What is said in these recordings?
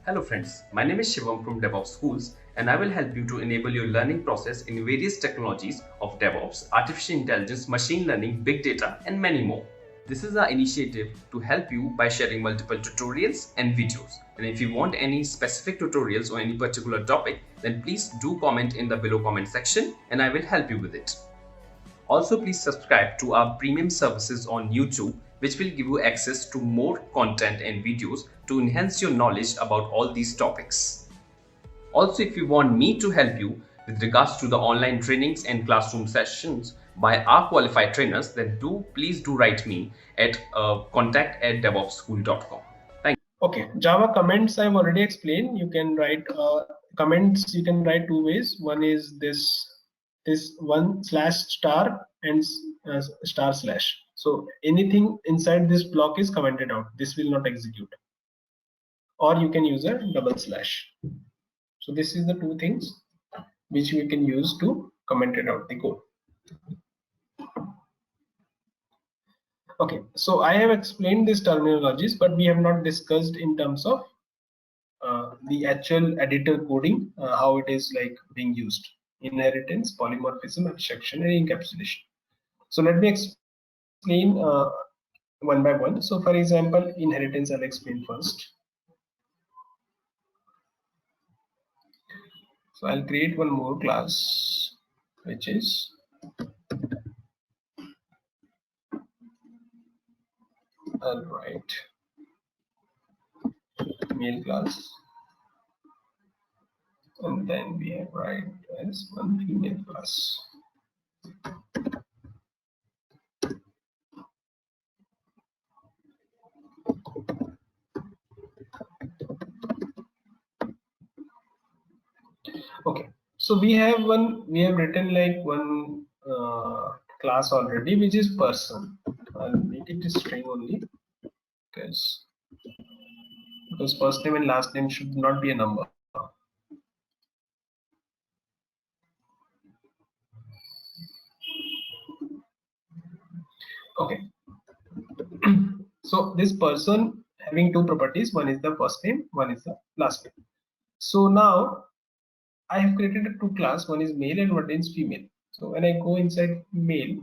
Hello friends, my name is Shivam from DevOps Schools and I will help you to enable your learning process in various technologies of DevOps, artificial intelligence, machine learning, big data and many more. This is our initiative to help you by sharing multiple tutorials and videos. And if you want any specific tutorials or any particular topic, then please do comment in the below comment section and I will help you with it. Also, please subscribe to our premium services on YouTube, which will give you access to more content and videos to enhance your knowledge about all these topics. Also, if you want me to help you with regards to the online trainings and classroom sessions by our qualified trainers, then please do write me at contact@devopsschool.com. Thank you. Okay, Java comments I've already explained. You can write comments. You can write two ways. One is this one slash star and star slash. So anything inside this block is commented out. This will not execute. Or you can use a double slash. So this is the two things which we can use to comment it out the code. Okay, so I have explained these terminologies, but we have not discussed in terms of the actual editor coding, how it is like being used: inheritance, polymorphism, abstraction, and encapsulation. So let me explain one by one. So for example, inheritance I'll explain first. So I'll create one more class, which is I'll write male class, and then we have write as one female class. Okay, so we have written like one class already, which is person. I'll make it a string only because first name and last name should not be a number. Okay, so this person having two properties, one is the first name, one is the last name. So now I have created a two class, one is male and one is female. So when I go inside male,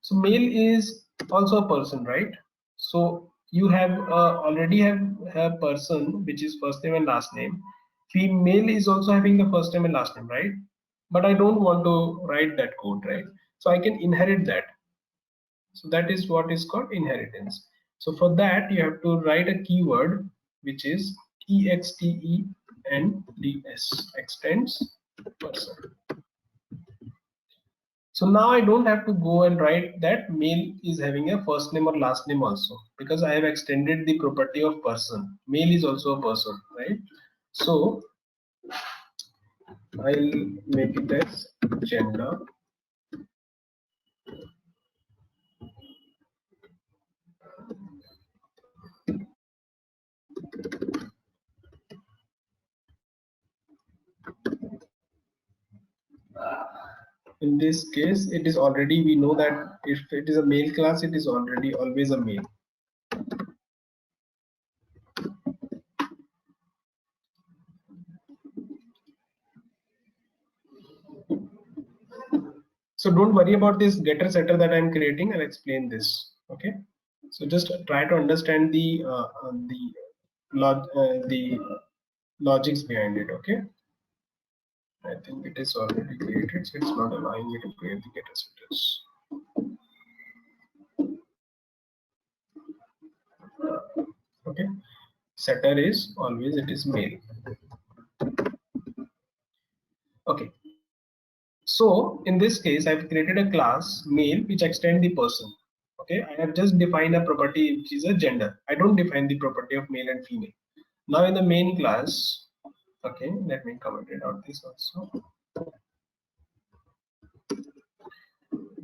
so male is also a person, right? So you have already have a person which is first name and last name. Female is also having the first name and last name, right? But I don't want to write that code, right? So I can inherit that. So that is what is called inheritance. So for that you have to write a keyword which is extends, extends person. So now I don't have to go and write that male is having a first name or last name also, because I have extended the property of person. Male is also a person, right? So I'll make it as gender. In this case, it is already, we know that if it is a male class, it is already always a male. So don't worry about this getter setter that I'm creating. I'll explain this. Okay. So just try to understand the logics behind it. Okay. I think it is already created, so it's not allowing me to create the getter setters. Okay. Setter is always it is male. Okay. So in this case, I've created a class male which extend the person. Okay, I have just defined a property which is a gender. I don't define the property of male and female. Now in the main class, okay, let me comment it out this also.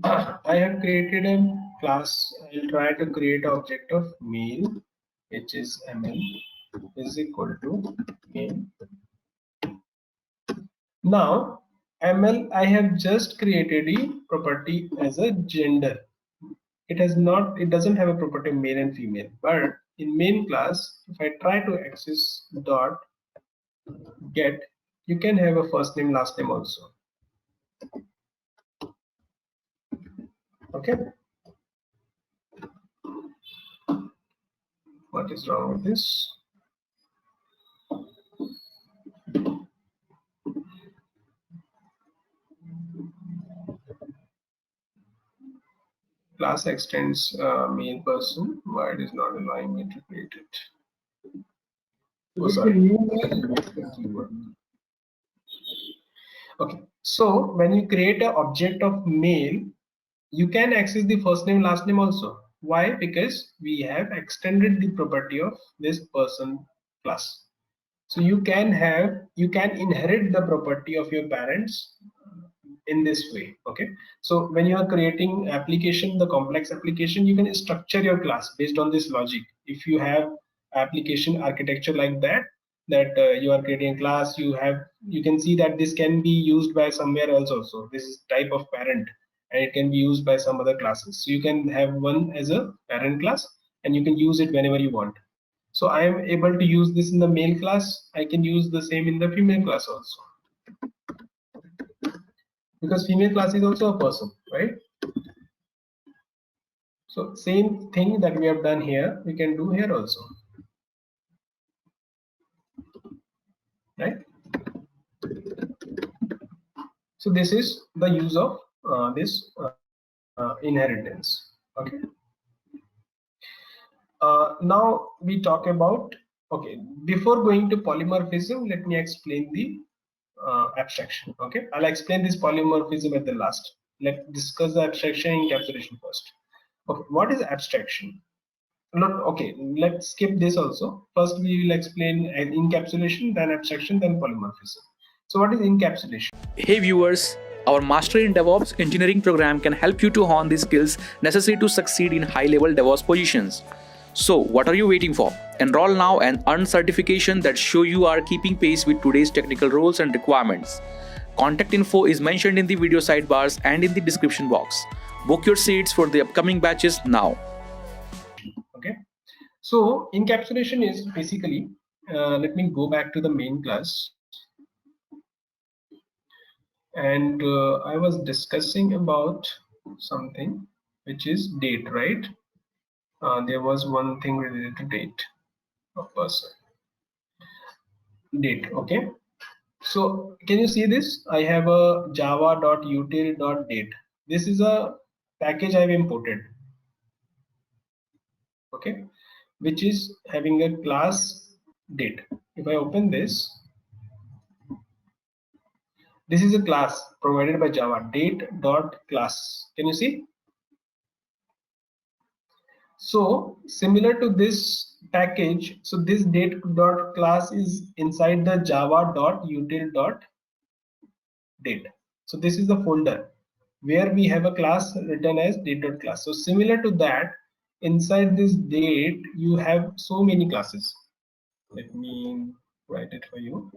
I have created a class. I'll try to create an object of male, which is ml is equal to male. Now ml, I have just created a property as a gender. It doesn't have a property of male and female, but in main class, if I try to access dot get, you can have a first name last name also. Okay, what is wrong with this? Class extends main person. Why it is not allowing me to create it? Oh, sorry. Keyword. Okay, so when you create an object of male, you can access the first name last name also. Why? Because we have extended the property of this person class. So you can inherit the property of your parents in this way. Okay, so when you are creating application, the complex application, you can structure your class based on this logic. If you have application architecture like that, you are creating a class, you can see that this can be used by somewhere else also. This is type of parent, and it can be used by some other classes. So you can have one as a parent class, and you can use it whenever you want. So I am able to use this in the male class. I can use the same in the female class also, because female class is also a person, right? So same thing that we have done here, we can do here also, right? So this is the use of this inheritance. Okay. Now we talk about, okay, before going to polymorphism, let me explain the abstraction. Okay, I'll explain this polymorphism at the last. Let's discuss the abstraction encapsulation first. Okay, what is abstraction? Not okay, let's skip this also. First we will explain encapsulation, then abstraction, then polymorphism. So what is encapsulation? Hey viewers, our Mastery in DevOps engineering program can help you to hone the skills necessary to succeed in high-level DevOps positions. So what are you waiting for? Enroll now and earn certification that show you are keeping pace with today's technical roles and requirements. Contact info is mentioned in the video sidebars and in the description box. Book your seats for the upcoming batches now. Okay, so encapsulation is basically, let me go back to the main class, and I was discussing about something which is date, right? There was one thing related to date of person, date. Okay, so can you see this? I have a java.util.date. This is a package I've imported, okay, which is having a class date. If I open this, this is a class provided by Java, date.class. Can you see? So similar to this package, so this date.class is inside the java.util.date. So this is the folder where we have a class written as date.class. So similar to that, inside this date, you have so many classes. Let me write it for you.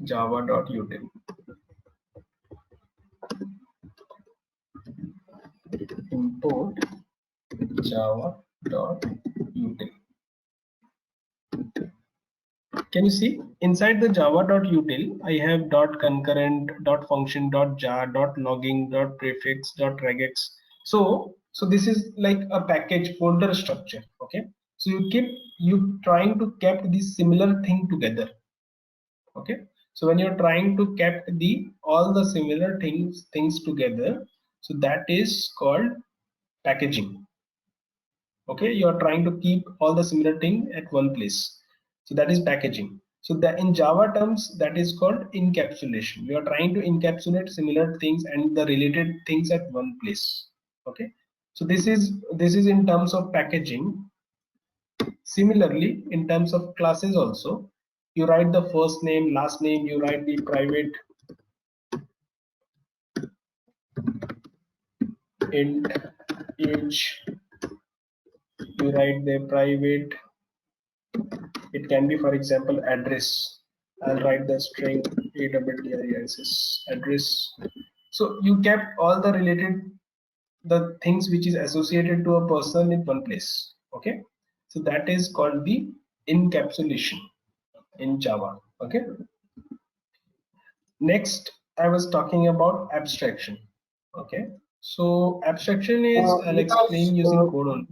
Java.util. Import java.util. Can you see inside the java.util, I have .concurrent, .function, .jar, .logging, .prefix, .regex. So this is like a package folder structure. Okay, so you trying to keep this similar thing together. Okay, so when you're trying to keep all the similar things together, so that is called packaging. Okay, you are trying to keep all the similar thing at one place, so that is packaging. So that in Java terms, that is called encapsulation. You are trying to encapsulate similar things and the related things at one place. Okay, so this is in terms of packaging. Similarly, in terms of classes also, you write the first name, last name, you write the private int age, you write the private, it can be for example address. I'll write the string address address. So you kept all the related the things which is associated to a person in one place. Okay, so that is called the encapsulation. in Java. Okay. Next, I was talking about abstraction. Okay. So abstraction is, I'll Vikas, explain using code only.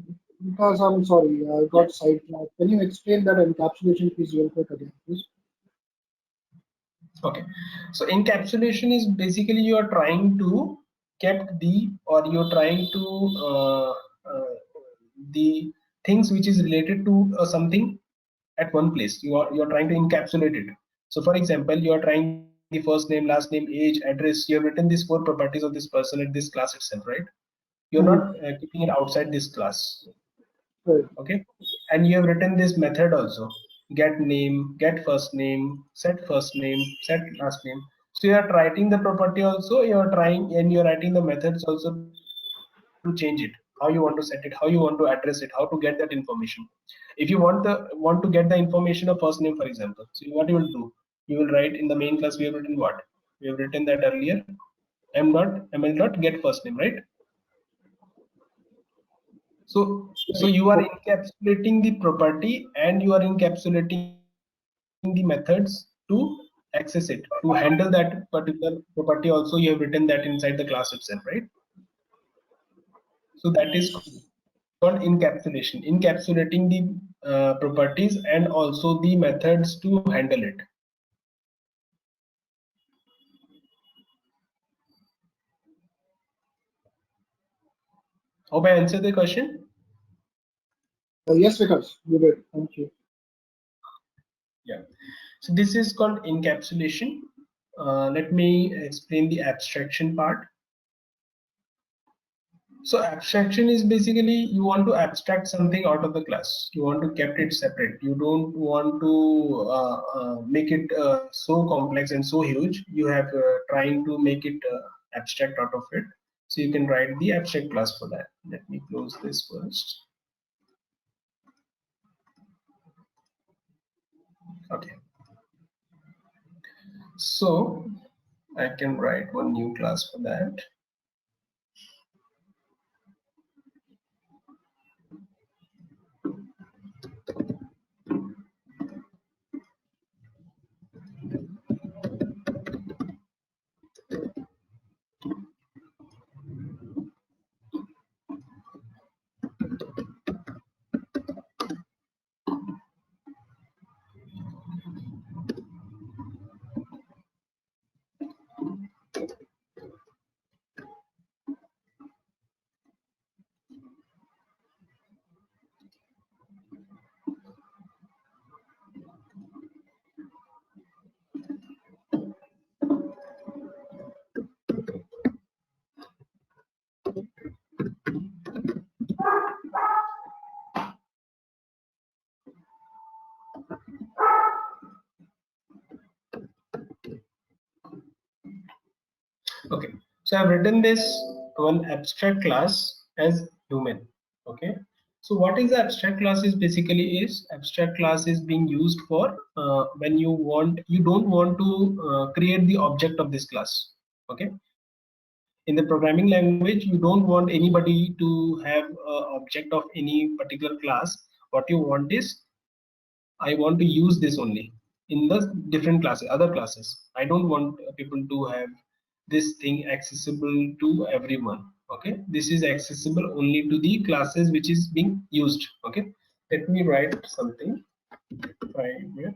Vikas, I'm sorry, I Yeah. got sidetracked. Can you explain that encapsulation piece real quick again, please? Okay. So encapsulation is basically you are trying to kept the, or you're trying to the things which is related to something at one place. You're trying to encapsulate it. So for example, you are trying the first name, last name, age, address. You have written these 4 properties of this person at this class itself, right? You're not Mm-hmm. keeping it outside this class. Right. Okay. And you have written this method also: get name, get first name, set first name, set last name. So you are writing the property also, you are trying, and you're writing the methods also to change it, how you want to set it, how you want to address it, how to get that information. If you want to get the information of first name, for example, so what you will do, you will write in the main class, we have written what? We have written that earlier, m.ml.get first name, right? So you are encapsulating the property and you are encapsulating the methods to access it, to handle that particular property also. You have written that inside the class itself, right? So that is called encapsulation, encapsulating the properties and also the methods to handle it. Hope I answered the question. Yes, Vikas, you did. Thank you. Yeah. So this is called encapsulation. Let me explain the abstraction part. So abstraction is basically you want to abstract something out of the class. You want to keep it separate. You don't want to make it so complex and so huge. You have trying to make it abstract out of it. So you can write the abstract class for that. Let me close this first. Okay. So I can write one new class for that. Okay, so I've written this one abstract class as human. Okay, so what is the abstract class is basically is abstract class is being used for when you don't want to create the object of this class. Okay, in the programming language you don't want anybody to have object of any particular class. What you want is I want to use this only in the different classes, other classes. I don't want people to have this thing accessible to everyone. Okay, this is accessible only to the classes which is being used. Okay, let me write something. Private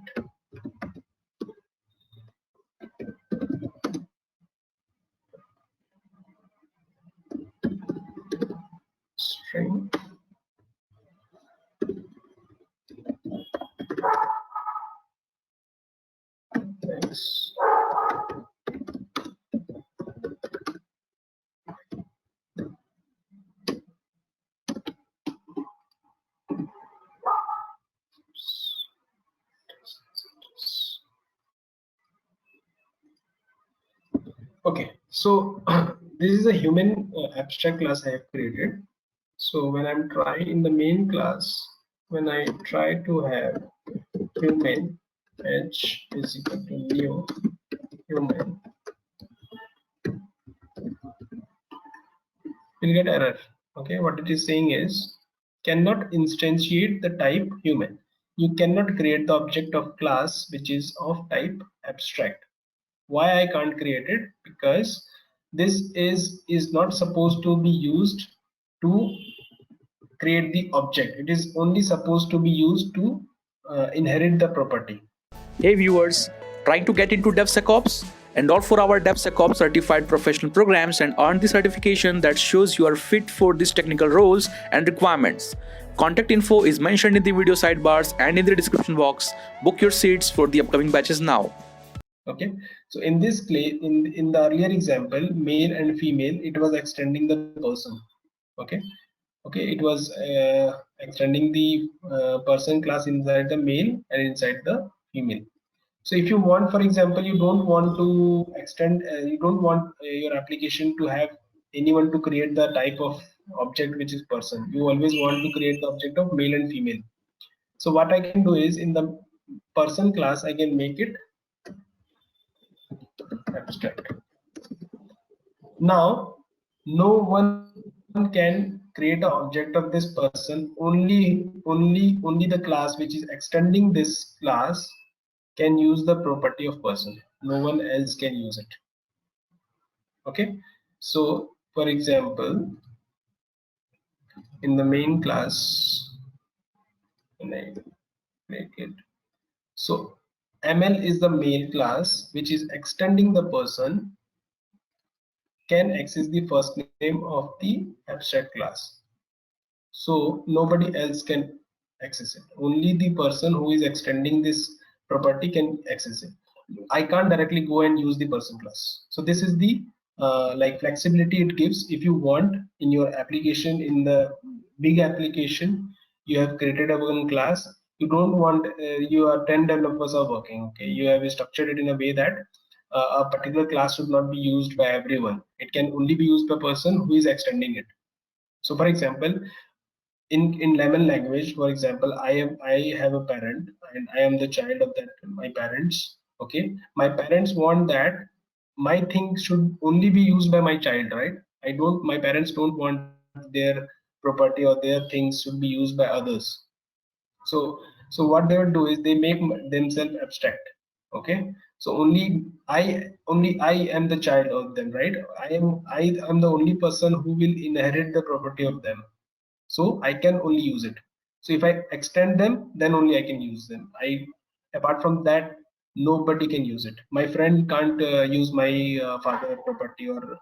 string text. Okay, so this is a human abstract class I have created. So when I'm trying in the main class, when I try to have human h is equal to new human, we'll get error. Okay, what it is saying is cannot instantiate the type human. you cannot create the object of class which is of type abstract. Why I can't create it? Because this is not supposed to be used to create the object. It is only supposed to be used to inherit the property. Hey viewers, trying to get into DevSecOps? Enroll for our DevSecOps certified professional programs and earn the certification that shows you are fit for these technical roles and requirements. Contact info is mentioned in the video sidebars and in the description box. Book your seats for the upcoming batches now. Okay, so in this in the earlier example, male and female, it was extending the person. Okay, it was extending the person class inside the male and inside the female. So if you want, for example, you don't want to extend, you don't want your application to have anyone to create the type of object which is person. You always want to create the object of male and female. So what I can do is in the person class, I can make it abstract. Now, no one can create an object of this person. Only the class which is extending this class can use the property of person. No one else can use it. Okay, so for example, in the main class, when I make it, so ML is the male class which is extending the person can access the first name of the abstract class. So nobody else can access it. Only the person who is extending this property can access it. I can't directly go and use the person class. So this is the like flexibility it gives. If you want in your application, in the big application, you have created a one class. You don't want you are 10 developers are working. Okay, you have structured it in a way that a particular class should not be used by everyone. It can only be used by a person who is extending it. So for example, in lemon language, for example, I have a parent and I am the child of that my parents. Okay, my parents want that my thing should only be used by my child, right? My parents don't want their property or their things should be used by others. So what they will do is they make themselves abstract. Okay, so only I am the child of them, right? I am the only person who will inherit the property of them, so I can only use it. So if I extend them, then only I can use them. Apart from that, nobody can use it. My friend can't use my father property or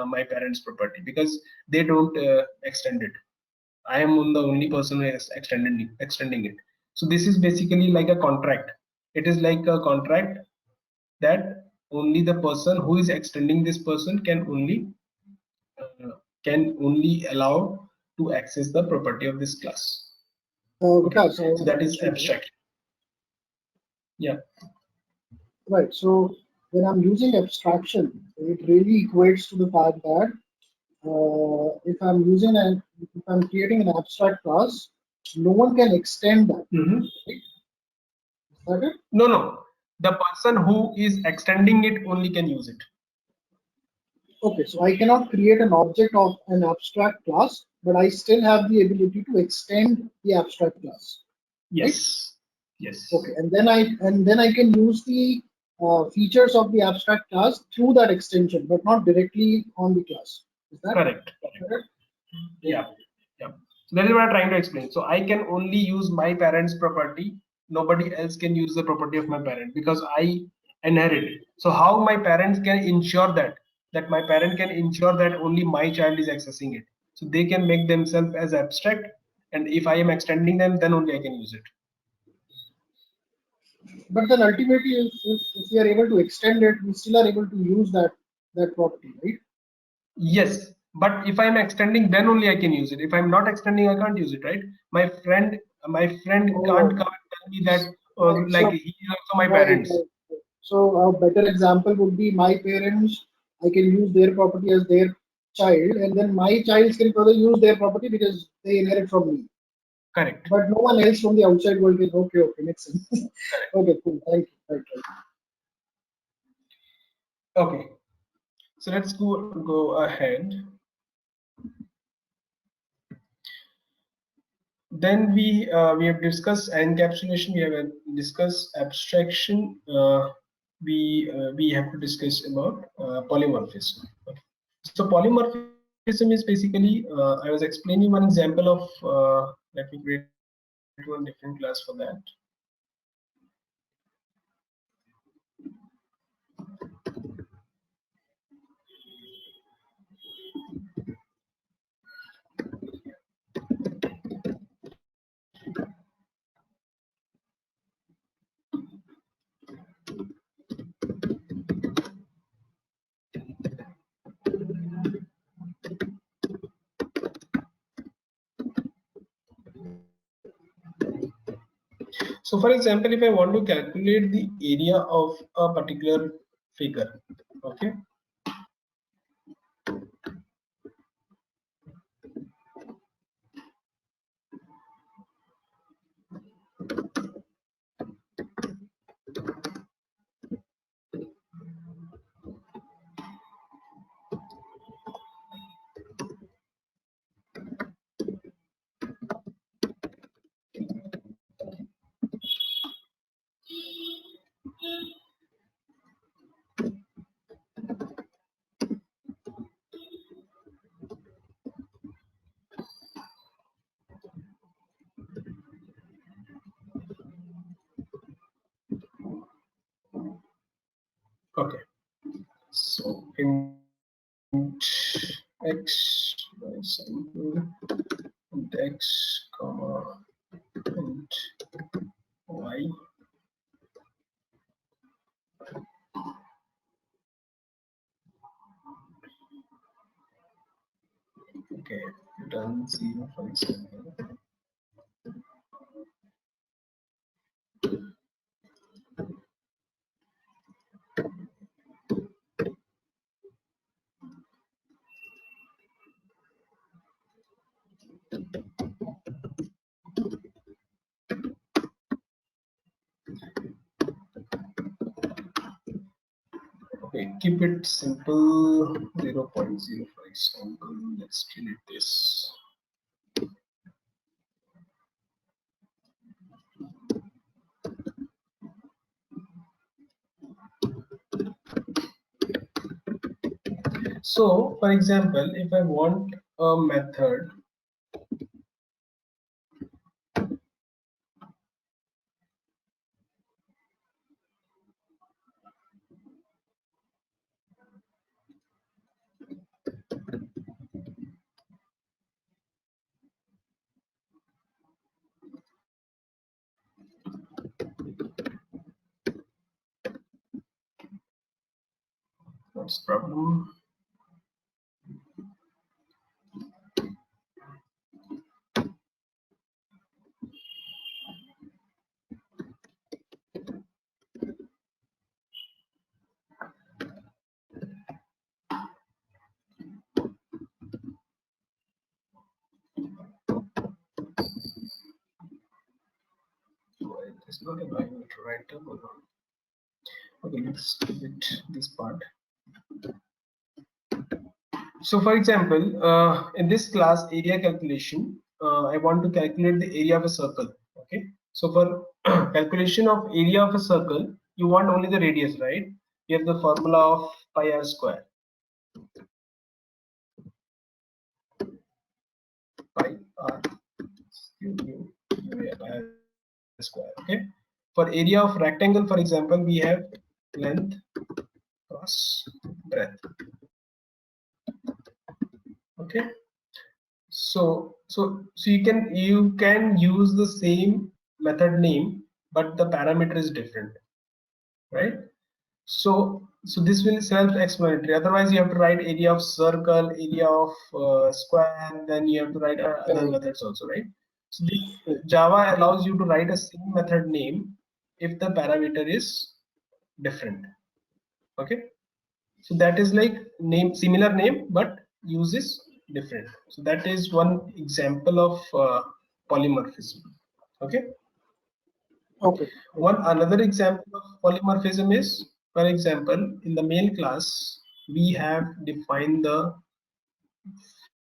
my parents property because they don't extend it. I am the only person who is extending it. So this is basically like a contract. It is like a contract that only the person who is extending this person can only allow to access the property of this class. Okay, Vikas, I so have a that is question here. abstract. Yeah. Right. So when I'm using abstraction, it really equates to the fact that if I'm creating an abstract class, no one can extend that. Right? Is that it? No. The person who is extending it only can use it. Okay, so I cannot create an object of an abstract class, but I still have the ability to extend the abstract class. Yes. Yes. Okay, and then I can use the features of the abstract class through that extension, but not directly on the class. Is that Correct. correct? Yeah. So that is what I'm trying to explain. So I can only use my parents' property. Nobody else can use the property of my parent because I inherit it. So how my parents can ensure that my parent can ensure that only my child is accessing it. So they can make themselves as abstract, and if I am extending them, then only I can use it. But then ultimately, if we are able to extend it, we still are able to use that property, right? Yes, but if I'm extending, then only I can use it. If I'm not extending, I can't use it, right? My friend can't come and tell me that Right. like So, he is also my right, parents. right. So a better example would be my parents. I can use their property as their child, and then my child can further use their property because they inherit from me. Correct. But no one else from the outside world can. Okay, makes sense. Correct. Okay, cool. Thank you. Right. Okay. So let's go ahead. Then we have discussed encapsulation, we have discussed abstraction, we have to discuss about polymorphism. Okay. So polymorphism is basically, I was explaining one example of, let me create one different class for that. So for example, if I want to calculate the area of a particular figure, okay, okay. So int x by sample, int x comma int y. Okay, done 0 for example. Okay, keep it simple, 0.0 for example. Let's delete this. So for example, if I want a method what's the problem? Why it is not allowing me to write down or not? Okay, let's delete this part. So for example, in this class area calculation, I want to calculate the area of a circle. Okay, so for calculation of area of a circle, you want only the radius, right? You have the formula of pi r square. Pi r square. Okay. For area of rectangle, for example, we have length cross breadth. Okay. So you can use the same method name, but the parameter is different, right? So this will self-explanatory. Otherwise, you have to write area of circle, area of square, and then you have to write other methods also, right? So this Java allows you to write a same method name if the parameter is different. Okay, so that is like similar name but uses different. So that is one example of polymorphism. Okay. Okay. One another example of polymorphism is, for example, in the main class we have defined the,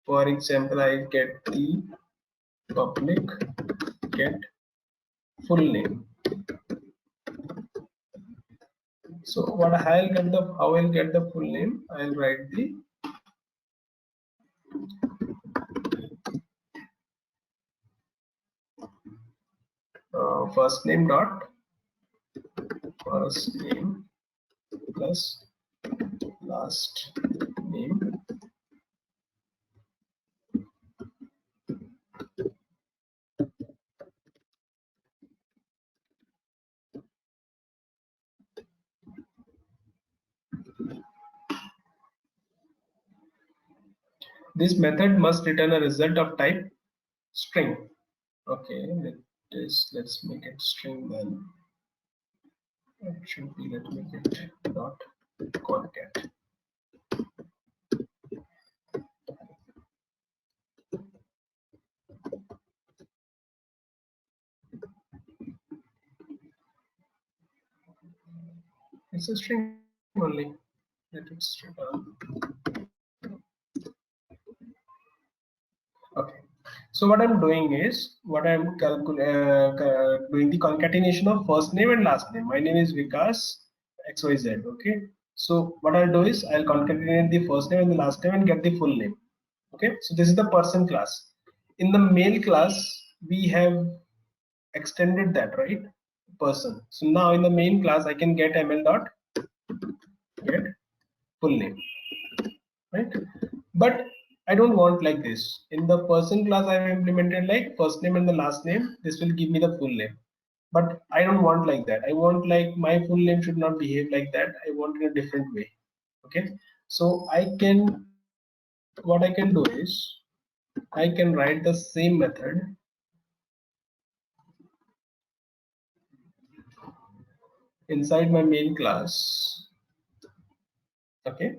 for example, I get the public get full name. So what I'll get the how I'll get the full name, I'll write the first name dot first name plus last name This method must return a result of type string. Okay, let's make it string then. It should be, let's make it dot concat. It's a string only. Let it return. Okay. So what I'm doing is doing the concatenation of first name and last name. My name is Vikas XYZ. Okay. So what I'll do is I'll concatenate the first name and the last name and get the full name. Okay. So this is the person class. In the male class, we have extended that, right? Person. So now in the main class, I can get ml dot get full name, right? But I don't want like this. In the person class, I have implemented like first name and the last name. This will give me the full name. But I don't want like that. I want like my full name should not behave like that. I want in a different way. Okay. So what I can do is I can write the same method inside my main class. Okay.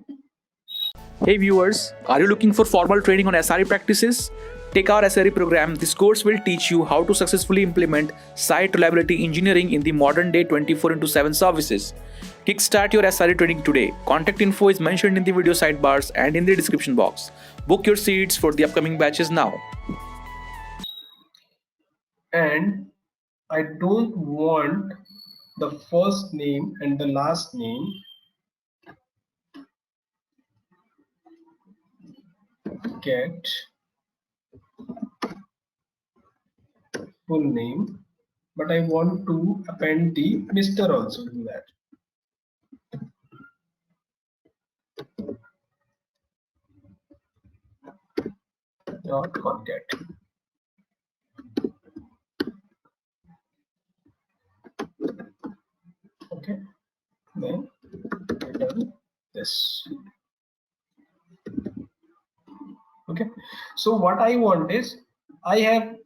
Hey viewers, are you looking for formal training on SRE practices? Take our SRE program. This course will teach you how to successfully implement site reliability engineering in the modern day 24/7 services. Kickstart your SRE training today. Contact info is mentioned in the video sidebars and in the description box. Book your seats for the upcoming batches now. And I don't want the first name and the last name get full name, but I want to append the Mr. also to that. Dot concat. Okay, then return this. Okay, so what I want is I have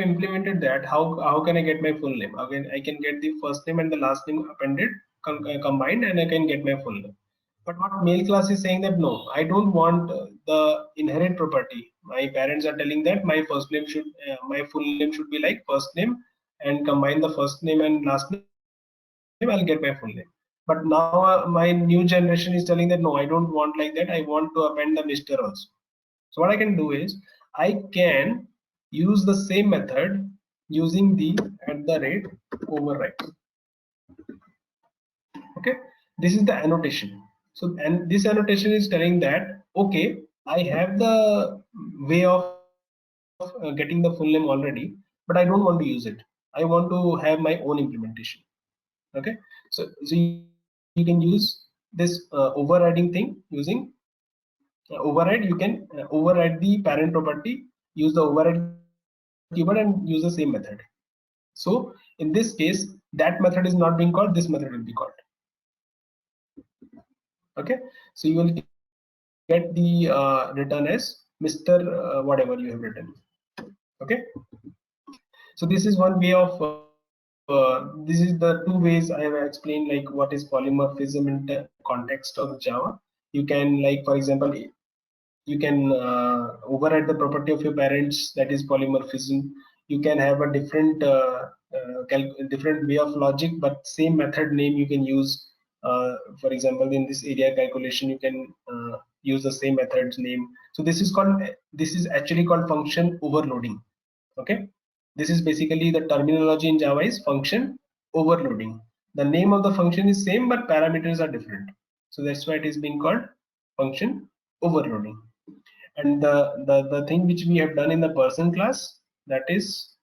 implemented that. How can I get my full name? Again, I can get the first name and the last name appended combined, and I can get my full name. But what mail class is saying that no, I don't want the inherent property. My parents are telling that my first name should my full name should be like first name, and combine the first name and last name, I'll get my full name. But now my new generation is telling that no, I don't want like that. I want to append the Mr. also. So what I can do is I can use the same method using the @override. Okay, this is the annotation. So and this annotation is telling that okay, I have the way of getting the full name already, but I don't want to use it. I want to have my own implementation. Okay, so you can use this overriding thing using override. You can override the parent property, use the override keyword, and use the same method. So in this case, that method is not being called, this method will be called. Okay, so you will get the return as Mr. Whatever you have written. Okay, so this is one way of this is the two ways I have explained, like what is polymorphism in the context of Java. You can, like, for example, you can override the property of your parents, that is polymorphism. You can have a different different way of logic, but same method name you can use. For example, in this area calculation, you can use the same method's name. So this is actually called function overloading. Okay, this is basically the terminology in Java is function overloading. The name of the function is same, but parameters are different. So that's why it is being called function overloading. And the thing which we have done in the person class, that is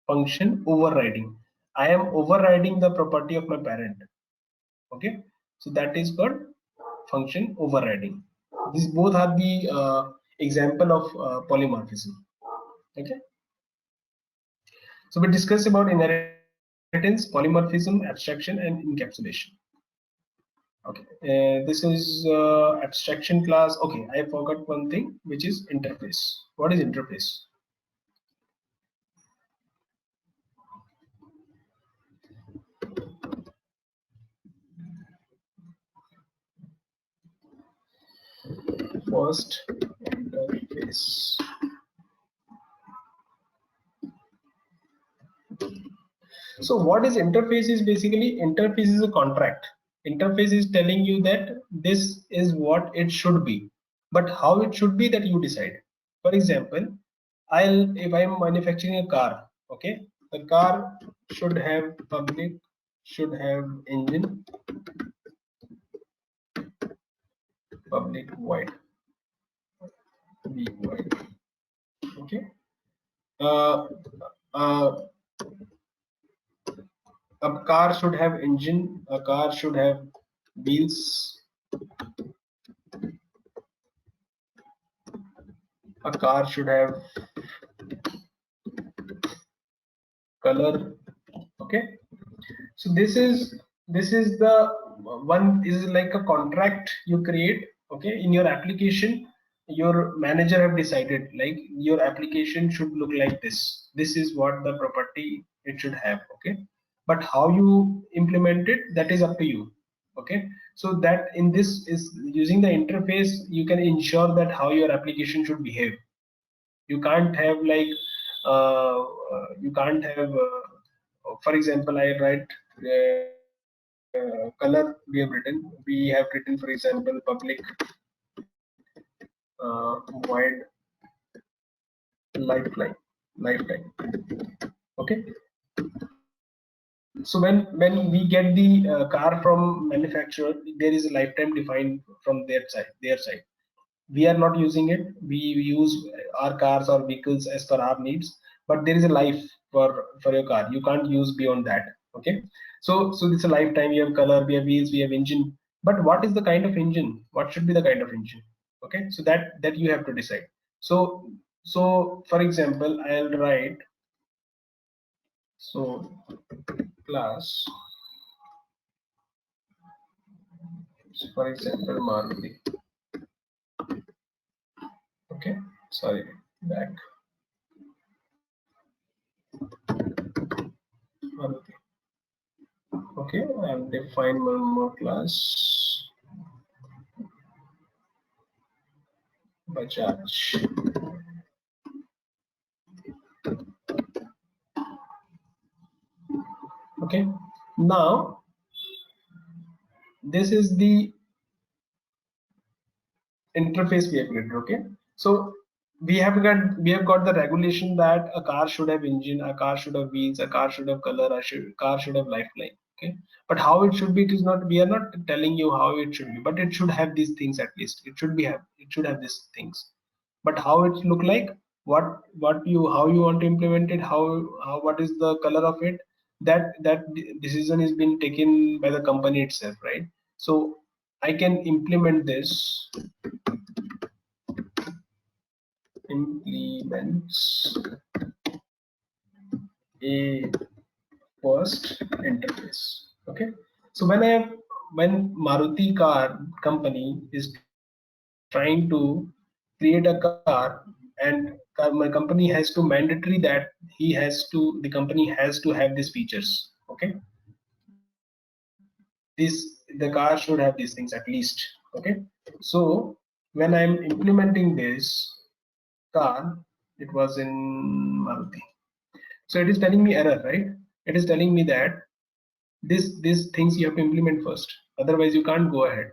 function overriding. I am overriding the property of my parent. Okay, so that is called function overriding. These both are the example of polymorphism. Okay, so we discussed about inheritance, polymorphism, abstraction, and encapsulation. Okay, this is abstraction class. Okay, I forgot one thing, which is interface. What is interface? First, interface. So what is interface is basically interface is a contract. Interface is telling you that this is what it should be, but how it should be that you decide. For example, if I'm manufacturing a car, okay, the car should have public, should have engine, public void, be void, okay. Uh, uh, a car should have engine, a car should have wheels, a car should have color. Okay, so this is the one is like a contract you create. Okay, in your application, your manager have decided like your application should look like this is what the property it should have. Okay, but how you implement it, that is up to you. Okay, so that in this is using the interface, you can ensure that how your application should behave. You can't have like you can't have for example, I write color. We have written for example public void lifetime. Okay, so when we get the car from manufacturer, there is a lifetime defined from their side. We are not using it. We use our cars or vehicles as per our needs, but there is a life for your car. You can't use beyond that. Okay, so it's a lifetime. We have color, we have wheels, we have engine, but what is the kind of engine, what should be the kind of engine? Okay, so that you have to decide. So for example, I'll write so class, so for example Maruti. Okay, sorry, back Maruti. Okay, I'll define one more class, Bajaj. Okay, now this is the interface we have created. Okay, so we have got the regulation that a car should have engine, a car should have wheels, a car should have color, car should have lifeline. Okay, but how it should be, it is not, we are not telling you how it should be, but it should have these things. At least it should have these things. But how it look like, what you, how you want to implement it, how what is the color of it, that decision is being taken by the company itself, right? So I can implement this, implements a first interface. Okay, so when Maruti car company is trying to create a car, and my company has to mandatory that the company has to have these features. Okay, the car should have these things at least. Okay, so when I'm implementing this car, it was in Maruti, so it is telling me error, right? It is telling me that these things you have to implement first, otherwise you can't go ahead.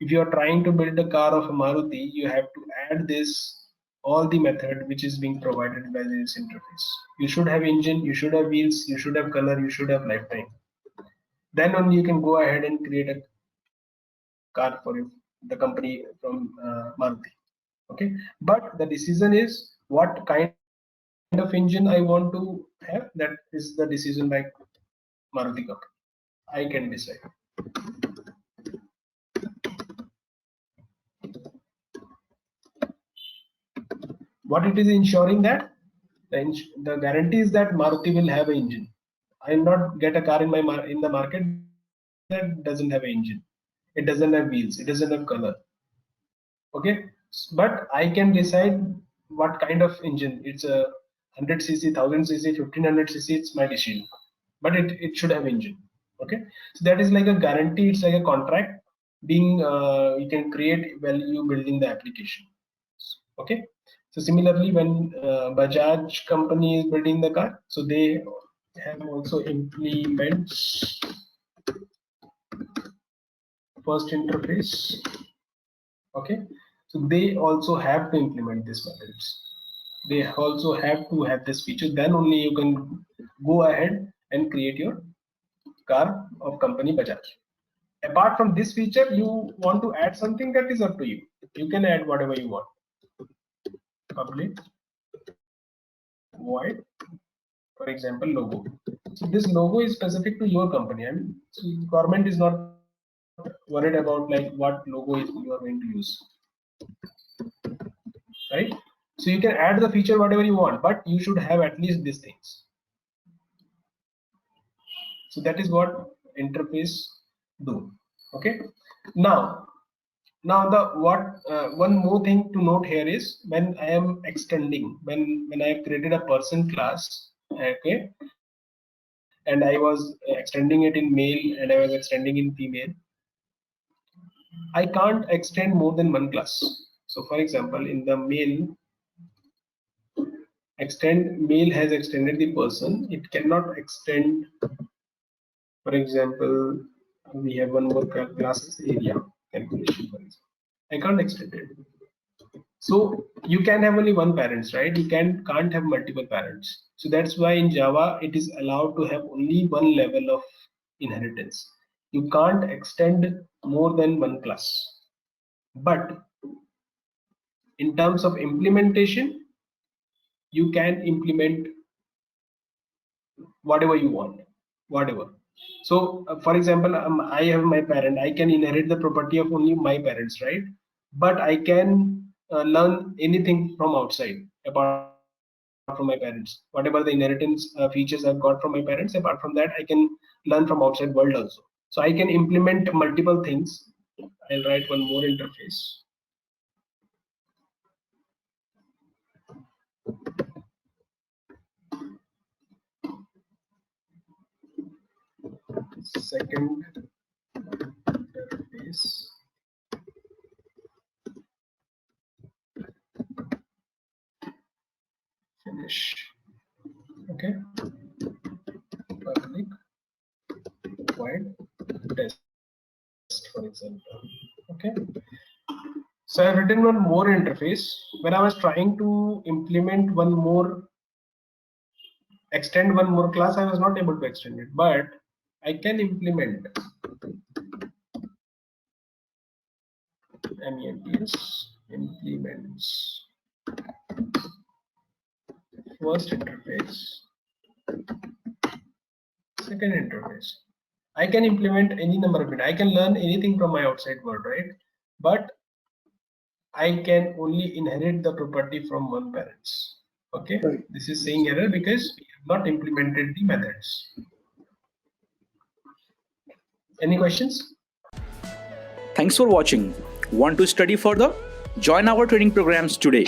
If you are trying to build a car of a Maruti, you have to add this all the method which is being provided by this interface. You should have engine, you should have wheels, you should have color, you should have lifetime. Then only you can go ahead and create a car for the company from Maruti. Okay, but the decision is what kind of engine I want to have. That is the decision by Maruti company. I can decide. What it is ensuring that the guarantee is that Maruti will have an engine. I will not get a car in the market that doesn't have an engine. It doesn't have wheels. It doesn't have color. Okay, but I can decide what kind of engine. It's a 100cc, 1000cc, 1500cc. It's my decision, but it should have engine. Okay, so that is like a guarantee. It's like a contract being you can create while you building the application. Okay, so similarly, when Bajaj company is building the car, so they have also implements first interface. Okay, so they also have to implement these methods. They also have to have this feature. Then only you can go ahead and create your car of company Bajaj. Apart from this feature, you want to add something, that is up to you. You can add whatever you want. Public void, for example, logo. So this logo is specific to your company. I mean, so government is not worried about like what logo is you are going to use, right? So you can add the feature whatever you want, but you should have at least these things. So that is what interface do. Okay, now the one more thing to note here is when I am extending, when I have created a person class, okay, and I was extending it in male and I was extending in female, I can't extend more than one class. So for example, in the male male has extended the person, it cannot extend. For example, we have one more class area calculation, for example. I can't extend it. So you can have only one parents, right? You can't have multiple parents. So that's why in Java it is allowed to have only one level of inheritance. You can't extend more than one class. But in terms of implementation, you can implement whatever you want, whatever. So for example, I have my parent, I can inherit the property of only my parents, right? But I can learn anything from outside apart from my parents. Whatever the inheritance features I've got from my parents, apart from that I can learn from outside world also. So I can implement multiple things. I'll write one more interface. Second interface. Finish. Okay. Public void test, for example. Okay. So I've written one more interface. When I was trying to implement one more, extend one more class, I was not able to extend it, but I can implement MENTS implements first interface, second interface. I can implement any number of it. I can learn anything from my outside world, right? But I can only inherit the property from one parents. Okay, Right. This is saying error because we have not implemented the methods. Any questions? Thanks for watching. Want to study further? Join our training programs today.